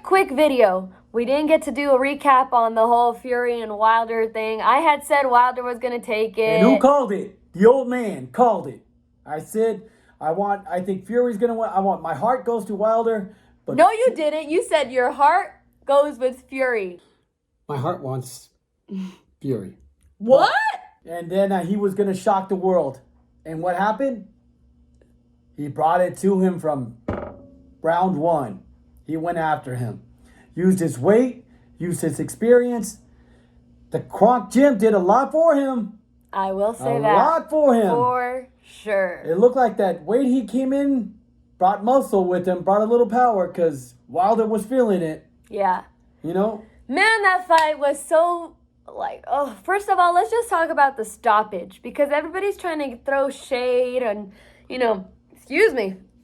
quick video. We didn't get to do a recap on the whole Fury and Wilder thing. I had said Wilder was going to take it. And who called it? The old man called it. I said, I think Fury's going to win. My heart goes to Wilder. But no, you didn't. You said your heart goes with Fury. My heart wants Fury. What? And then he was going to shock the world. And what happened? He brought it to him from round one. He went after him. Used his weight, used his experience. The Kronk Gym did a lot for him. I will say a that. A lot for him. For sure. It looked like that weight he came in brought muscle with him, brought a little power because Wilder was feeling it. Yeah. You know? Man, that fight was so, first of all, let's just talk about the stoppage because everybody's trying to throw shade and,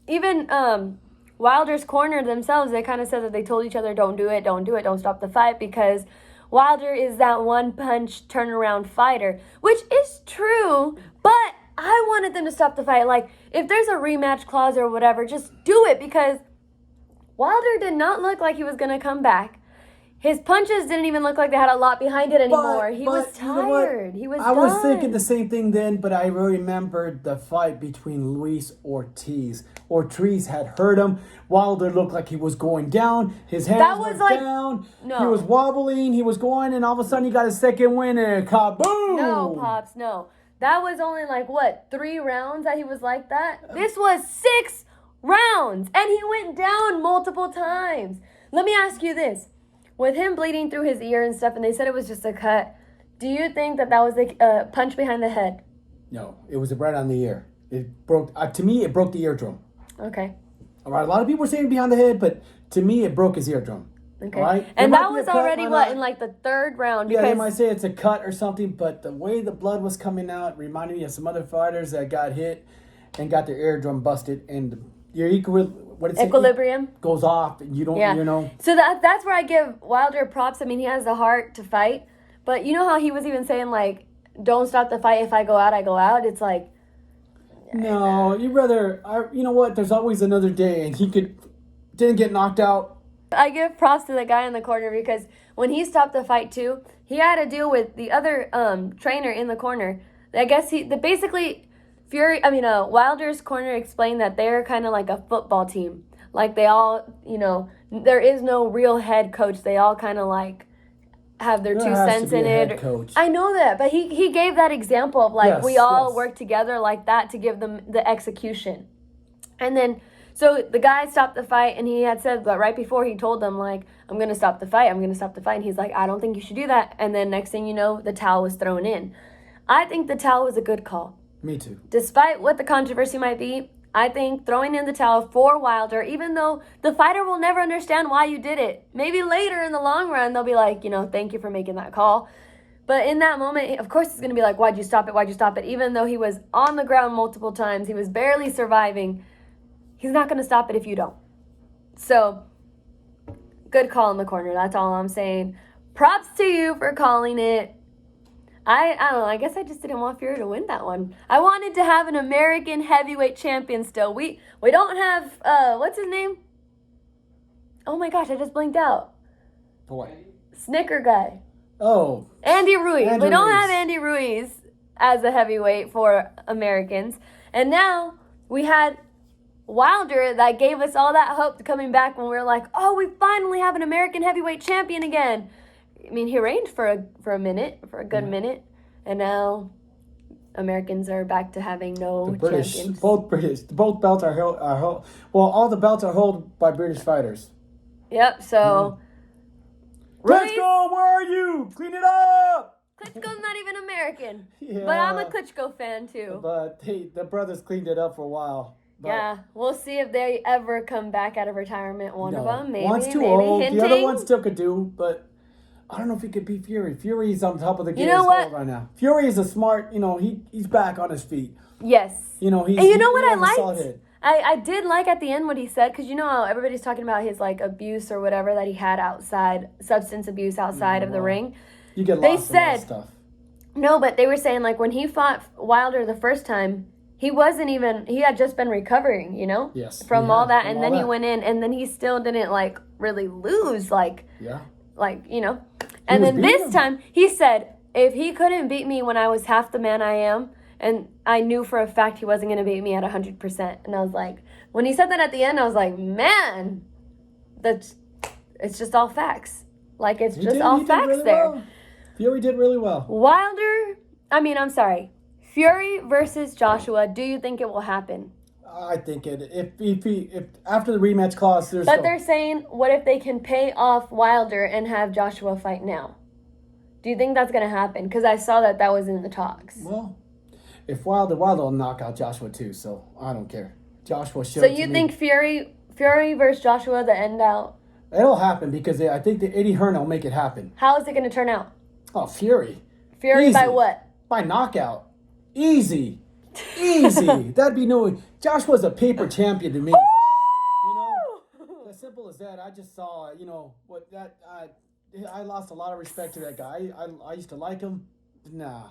even Wilder's corner themselves, they kind of said that they told each other, don't do it, don't stop the fight because Wilder is that one-punch turnaround fighter, which is true, but I wanted them to stop the fight. Like, if there's a rematch clause or whatever, just do it because Wilder did not look like he was going to come back. His punches didn't even look like they had a lot behind it anymore. He was tired. He was done. I was thinking the same thing then, but I remembered the fight between Luis Ortiz. Ortiz had hurt him. Wilder looked like he was going down. His hands were down. No. He was wobbling. He was going, and all of a sudden he got his second win, and kaboom! No, Pops, no. That was only 3 rounds that he was like that? This was 6 rounds, and he went down multiple times. Let me ask you this. With him bleeding through his ear and stuff, and they said it was just a cut, do you think that was a punch behind the head? No, it was right on the ear. It broke, to me, it broke the eardrum. Okay. All right, a lot of people were saying behind the head, but to me, it broke his eardrum. Okay. All right? And that was already, in the 3rd round? Yeah, they might say it's a cut or something, but the way the blood was coming out reminded me of some other fighters that got hit and got their eardrum busted, and your equilibrium goes off, and you don't, So that's where I give Wilder props. I mean, he has the heart to fight, but you know how he was even saying, don't stop the fight. If I go out, I go out. It's like... No, you'd rather... you know what? There's always another day, and he didn't get knocked out. I give props to the guy in the corner because when he stopped the fight, too, he had to deal with the other trainer in the corner. I guess Wilder's corner explained that they're kind of like a football team. Like they all, there is no real head coach. They all kind of have their 2 cents in it. Coach. I know that, but he gave that example of yes, we all work together like that to give them the execution. And then, so the guy stopped the fight and he had said that right before he told them I'm going to stop the fight. And he's like, I don't think you should do that. And then next thing you know, the towel was thrown in. I think the towel was a good call. Me too. Despite what the controversy might be, I think throwing in the towel for Wilder, even though the fighter will never understand why you did it. Maybe later in the long run, they'll be like, thank you for making that call. But in that moment, of course, it's going to be like, why'd you stop it? Even though he was on the ground multiple times, he was barely surviving. He's not going to stop it if you don't. So, good call in the corner. That's all I'm saying. Props to you for calling it. I don't know. I guess I just didn't want Fury to win that one. I wanted to have an American heavyweight champion still. We don't have, what's his name? Oh my gosh, I just blinked out. What? Snicker guy. Oh. Andy Ruiz. We don't have Andy Ruiz as a heavyweight for Americans. And now we had Wilder that gave us all that hope to coming back when we were like, oh, we finally have an American heavyweight champion again. I mean, he reigned for a good minute, and now Americans are back to having no champions. Both belts are held. All the belts are held by British fighters. Yep. So, Klitschko, where are you? Clean it up. Klitschko's not even American. Yeah. But I'm a Klitschko fan too. But hey, the brothers cleaned it up for a while. Yeah, we'll see if they ever come back out of retirement. One of them, maybe. One's too old. Hinting. The other one still could do, but. I don't know if he could beat Fury. Fury's on top of the game right now. Fury is a smart, he's back on his feet. Yes. He's and you know what I liked? I did like at the end what he said, because you know how everybody's talking about his abuse or whatever that he had outside, substance abuse outside of the ring. You get lost in that stuff. No, but they were saying when he fought Wilder the first time, he wasn't even, he had just been recovering, you know? Yes. From all that. And all then he that. went in, and then he still didn't, like, really lose, like, Yeah. you know? And was then beating this him. time, he said, if he couldn't beat me when I was half the man I am, and I knew for a fact he wasn't going to beat me at 100%. And I was like, when he said that at the end, I was like, man, it's just all facts. Like, it's just all facts really there. Well. Fury did really well. Fury versus Joshua, do you think it will happen? I think if after the rematch clause, But they're saying, what if they can pay off Wilder and have Joshua fight now? Do you think that's going to happen? Because I saw that was in the talks. Well, if Wilder will knock out Joshua too, so I don't care. Joshua showed. So you think Fury versus Joshua, the end out? It'll happen because I think that Eddie Hearn will make it happen. How is it going to turn out? Oh, Fury. Fury Easy. by what? By knockout. Easy. That'd be no. Joshua's a paper champion to me. You know, as simple as that. I just saw, what that. I lost a lot of respect to that guy. I used to like him. Nah.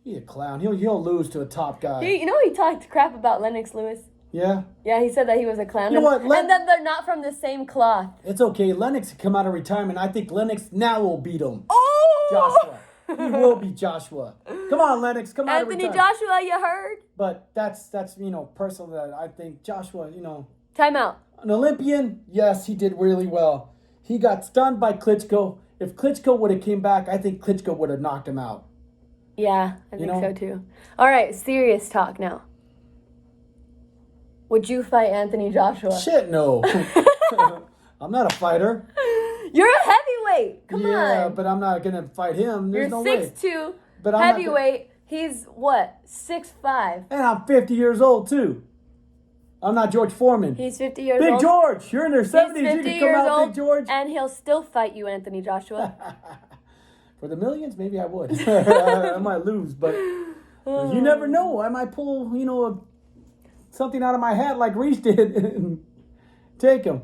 He's a clown. He'll lose to a top guy. He talked crap about Lennox Lewis. Yeah. Yeah, he said that he was a clown. You know what? And then they're not from the same cloth. It's okay. Lennox can come out of retirement. I think Lennox now will beat him. Oh! Joshua. He will beat Joshua. Come on, Lennox. Come out of Anthony retirement. Joshua, you heard? But that's personal that I think Joshua, Time out. an Olympian, yes, he did really well. He got stunned by Klitschko. If Klitschko would have came back, I think Klitschko would have knocked him out. Yeah, I think so too. All right, serious talk now. Would you fight Anthony Joshua? Shit, no. I'm not a fighter. You're a heavyweight. Come on. Yeah, but I'm not going to fight him. There's no way. You're 6'2", But I'm not heavyweight. He's what? 6'5". And I'm 50 years old, too. I'm not George Foreman. He's 50 years Big old. George, you're in your 70s. He's 50 You can come years out, old, Big George. and he'll still fight you, Anthony Joshua. For the millions, maybe I would. I might lose, but you never know. I might pull, something out of my hat like Reese did and take him.